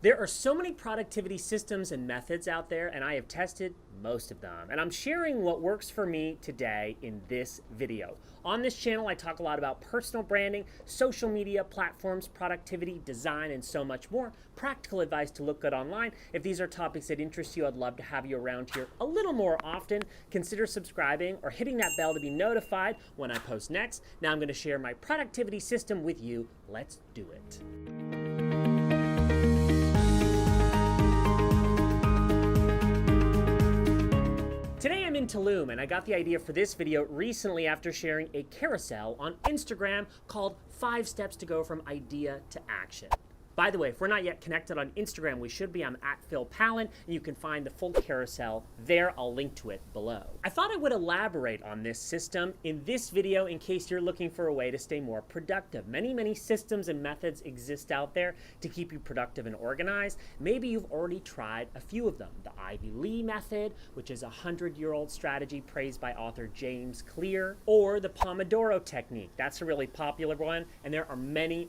There are so many productivity systems and methods out there, and I have tested most of them. And I'm sharing what works for me today in this video. On this channel, I talk a lot about personal branding, social media platforms, productivity, design, and so much more. Practical advice to look good online. If these are topics that interest you, I'd love to have you around here a little more often. Consider subscribing or hitting that bell to be notified when I post next. Now I'm going to share my productivity system with you. Let's do it. Today I'm in Tulum, and I got the idea for this video recently after sharing a carousel on Instagram called 5 Steps to Go from Idea to Action. By the way, if we're not yet connected on Instagram, we should be. I'm at Pallen, and you can find the full carousel there. I'll link to it below. I thought I would elaborate on this system in this video in case you're looking for a way to stay more productive. Many systems and methods exist out there to keep you productive and organized. Maybe you've already tried a few of them. The Ivy Lee method, which is a 100-year-old strategy praised by author James Clear, or the Pomodoro technique. That's a really popular one, and there are many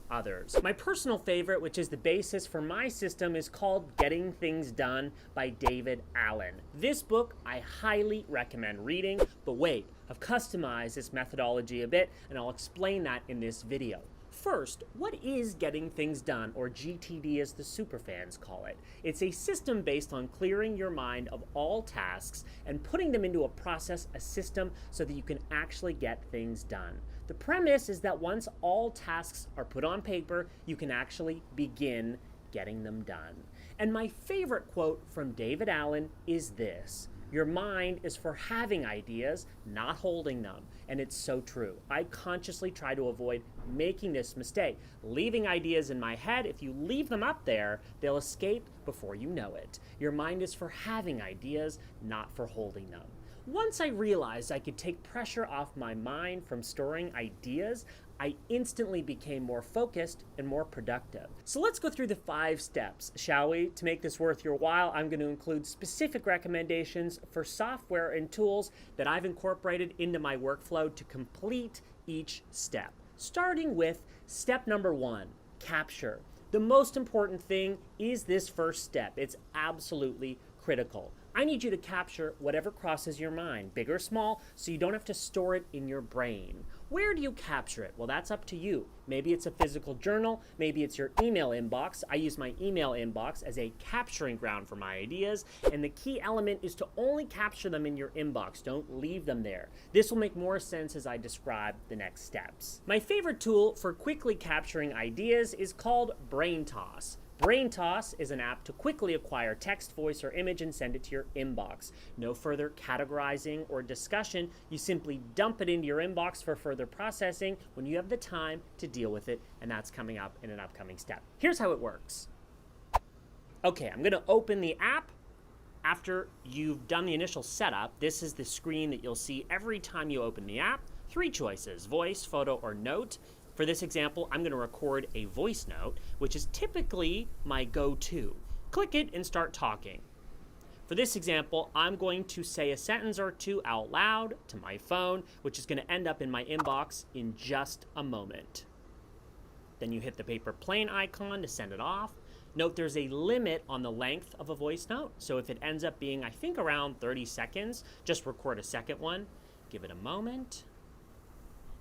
others. My personal favorite, which is the basis for my system, is called Getting Things Done by David Allen. This book I highly recommend reading, but wait, I've customized this methodology a bit, and I'll explain that in this video. First, what is Getting Things Done, or GTD as the superfans call it? It's a system based on clearing your mind of all tasks and putting them into a process, a system, so that you can actually get things done. The premise is that once all tasks are put on paper, you can actually begin getting them done. And my favorite quote from David Allen is this: "Your mind is for having ideas, not holding them." And it's so true. I consciously try to avoid making this mistake. Leaving ideas in my head, if you leave them up there, they'll escape before you know it. Your mind is for having ideas, not for holding them. Once I realized I could take pressure off my mind from storing ideas, I instantly became more focused and more productive. So let's go through the 5 steps, shall we? To make this worth your while, I'm going to include specific recommendations for software and tools that I've incorporated into my workflow to complete each step. Starting with step number 1, capture. The most important thing is this first step. It's absolutely critical. I need you to capture whatever crosses your mind, big or small, so you don't have to store it in your brain. Where do you capture it? Well, that's up to you. Maybe it's a physical journal, maybe it's your email inbox. I use my email inbox as a capturing ground for my ideas, and the key element is to only capture them in your inbox. Don't leave them there. This will make more sense as I describe the next steps. My favorite tool for quickly capturing ideas is called BrainToss. BrainToss is an app to quickly acquire text, voice, or image and send it to your inbox. No further categorizing or discussion. You simply dump it into your inbox for further processing when you have the time to deal with it, and that's coming up in an upcoming step. Here's how it works. Okay, I'm going to open the app. After you've done the initial setup, this is the screen that you'll see every time you open the app. 3 choices: voice, photo, or note. For this example, I'm going to record a voice note, which is typically my go-to. Click it and start talking. For this example, I'm going to say a sentence or two out loud to my phone, which is going to end up in my inbox in just a moment. Then you hit the paper plane icon to send it off. Note there's a limit on the length of a voice note, so if it ends up being, I think, around 30 seconds, just record a second one. Give it a moment.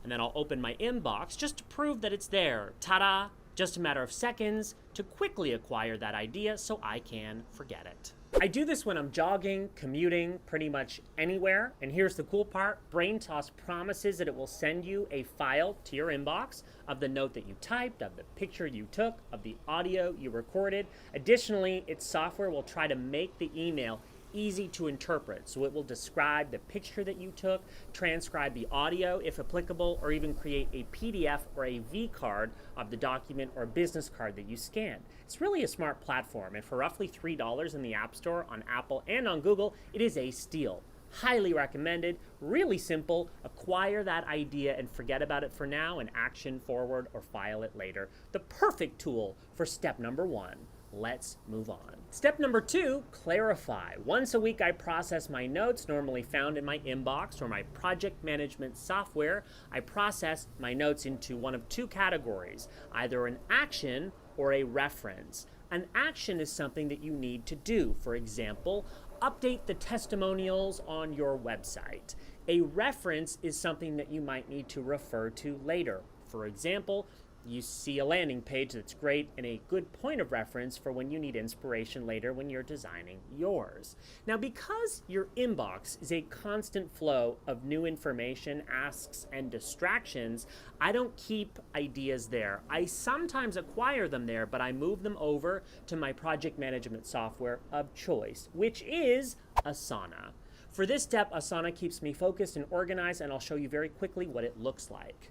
And then I'll open my inbox just to prove that it's there. Ta-da! Just a matter of seconds to quickly acquire that idea so I can forget it. I do this when I'm jogging, commuting, pretty much anywhere. And here's the cool part. BrainToss promises that it will send you a file to your inbox of the note that you typed, of the picture you took, of the audio you recorded. Additionally, its software will try to make the email easy to interpret. So it will describe the picture that you took, transcribe the audio if applicable, or even create a PDF or a V card of the document or business card that you scanned. It's really a smart platform, and for roughly $3 in the App Store on Apple and on Google, it is a steal. Highly recommended, really simple. Acquire that idea and forget about it for now and action forward or file it later. The perfect tool for step number 1. Let's move on. Step number 2, clarify. Once a week, I process my notes, normally found in my inbox or my project management software. I process my notes into one of 2 categories, either an action or a reference. An action is something that you need to do. For example, update the testimonials on your website. A reference is something that you might need to refer to later. For example, you see a landing page that's great and a good point of reference for when you need inspiration later when you're designing yours. Now, because your inbox is a constant flow of new information, asks, and distractions, I don't keep ideas there. I sometimes acquire them there, but I move them over to my project management software of choice, which is Asana. For this step, Asana keeps me focused and organized, and I'll show you very quickly what it looks like.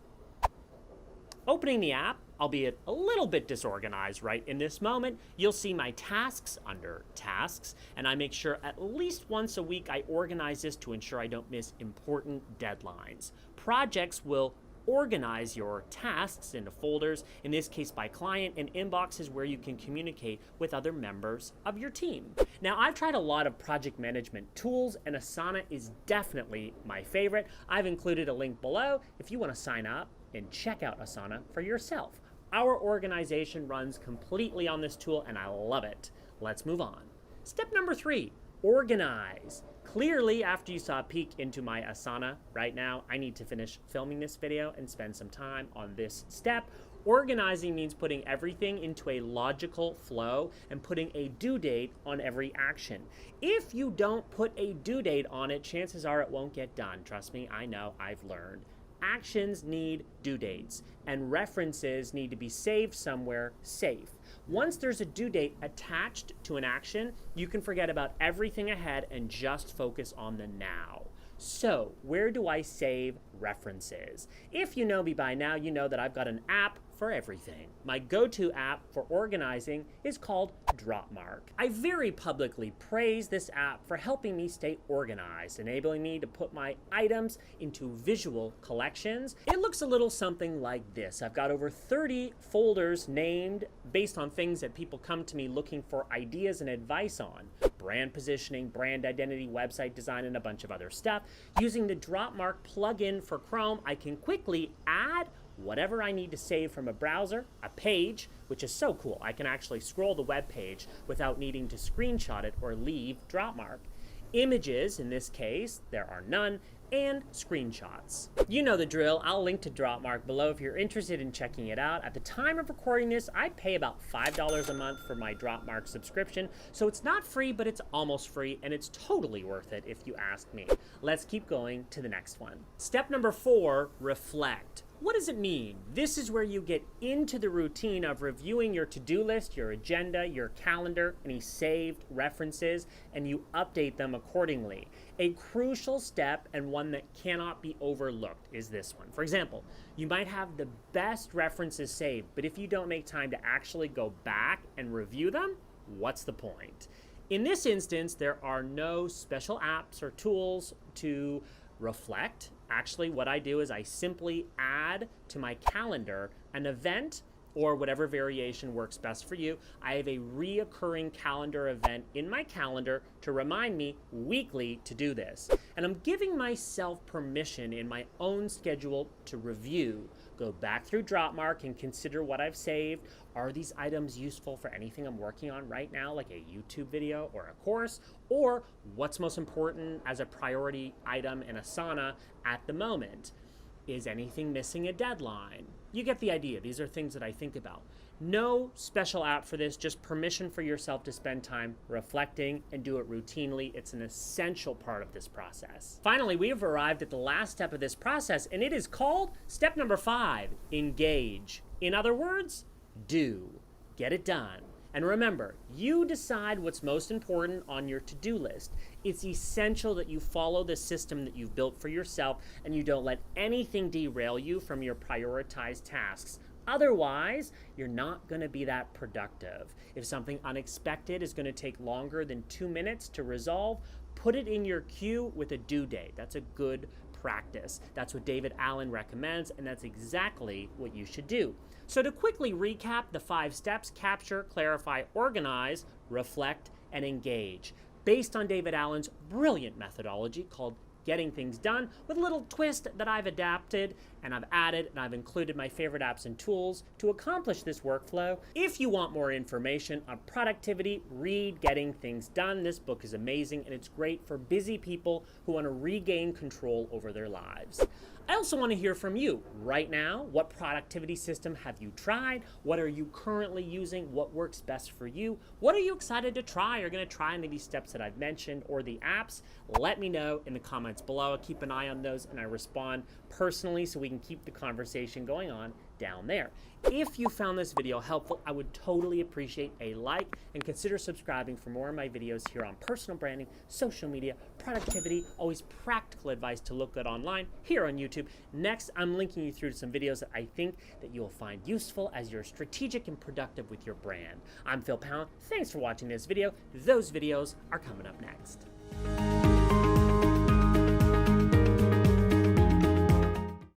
Opening the app, albeit a little bit disorganized right in this moment, you'll see my tasks under tasks, and I make sure at least once a week I organize this to ensure I don't miss important deadlines. Projects will organize your tasks into folders, in this case by client, and inbox is where you can communicate with other members of your team. Now, I've tried a lot of project management tools, and Asana is definitely my favorite. I've included a link below if you want to sign up and check out Asana for yourself. Our organization runs completely on this tool, and I love it. Let's move on. Step number 3, organize. Clearly, after you saw a peek into my Asana right now, I need to finish filming this video and spend some time on this step. Organizing means putting everything into a logical flow and putting a due date on every action. If you don't put a due date on it, chances are it won't get done. Trust me, I know, I've learned. Actions need due dates, and references need to be saved somewhere safe. Once there's a due date attached to an action, you can forget about everything ahead and just focus on the now. So, where do I save references? If you know me by now, you know that I've got an app for everything. My go-to app for organizing is called Dropmark. I very publicly praise this app for helping me stay organized, enabling me to put my items into visual collections. It looks a little something like this. I've got over 30 folders named based on things that people come to me looking for ideas and advice on. Brand positioning, brand identity, website design, and a bunch of other stuff. Using the Dropmark plugin for Chrome, I can quickly add whatever I need to save from a browser, a page, which is so cool. I can actually scroll the web page without needing to screenshot it or leave Dropmark. Images, in this case, there are none, and screenshots. You know the drill. I'll link to Dropmark below if you're interested in checking it out. At the time of recording this, I pay about $5 a month for my Dropmark subscription, so it's not free, but it's almost free, and it's totally worth it if you ask me. Let's keep going to the next one. Step number 4, reflect. What does it mean? This is where you get into the routine of reviewing your to-do list, your agenda, your calendar, any saved references, and you update them accordingly. A crucial step, and one that cannot be overlooked, is this one. For example, you might have the best references saved, but if you don't make time to actually go back and review them, what's the point? In this instance, there are no special apps or tools to reflect. Actually, what I do is I simply add to my calendar an event or whatever variation works best for you. I have a reoccurring calendar event in my calendar to remind me weekly to do this. And I'm giving myself permission in my own schedule to review, go back through Dropmark and consider what I've saved. Are these items useful for anything I'm working on right now, like a YouTube video or a course? Or what's most important as a priority item in Asana at the moment? Is anything missing a deadline? You get the idea. These are things that I think about. No special app for this, just permission for yourself to spend time reflecting and do it routinely. It's an essential part of this process. Finally, we have arrived at the last step of this process, and it is called step number 5, engage. In other words, do. Get it done. And remember, you decide what's most important on your to-do list. It's essential that you follow the system that you've built for yourself and you don't let anything derail you from your prioritized tasks. Otherwise, you're not going to be that productive. If something unexpected is going to take longer than 2 minutes to resolve, put it in your queue with a due date. That's a good practice. That's what David Allen recommends, and that's exactly what you should do. So to quickly recap the 5 steps: capture, clarify, organize, reflect, and engage, based on David Allen's brilliant methodology called Getting Things Done, with a little twist that I've adapted and I've added and I've included my favorite apps and tools to accomplish this workflow. If you want more information on productivity, read Getting Things Done. This book is amazing and it's great for busy people who want to regain control over their lives. I also want to hear from you right now. What productivity system have you tried? What are you currently using? What works best for you? What are you excited to try? Are you going to try any of these steps that I've mentioned or the apps? Let me know in the comments below. I keep an eye on those and I respond personally so we can keep the conversation going on down there. If you found this video helpful, I would totally appreciate a like and consider subscribing for more of my videos here on personal branding, social media, productivity, always practical advice to look good online here on YouTube. Next, I'm linking you through to some videos that I think that you'll find useful as you're strategic and productive with your brand. I'm Pallen. Thanks for watching this video. Those videos are coming up next.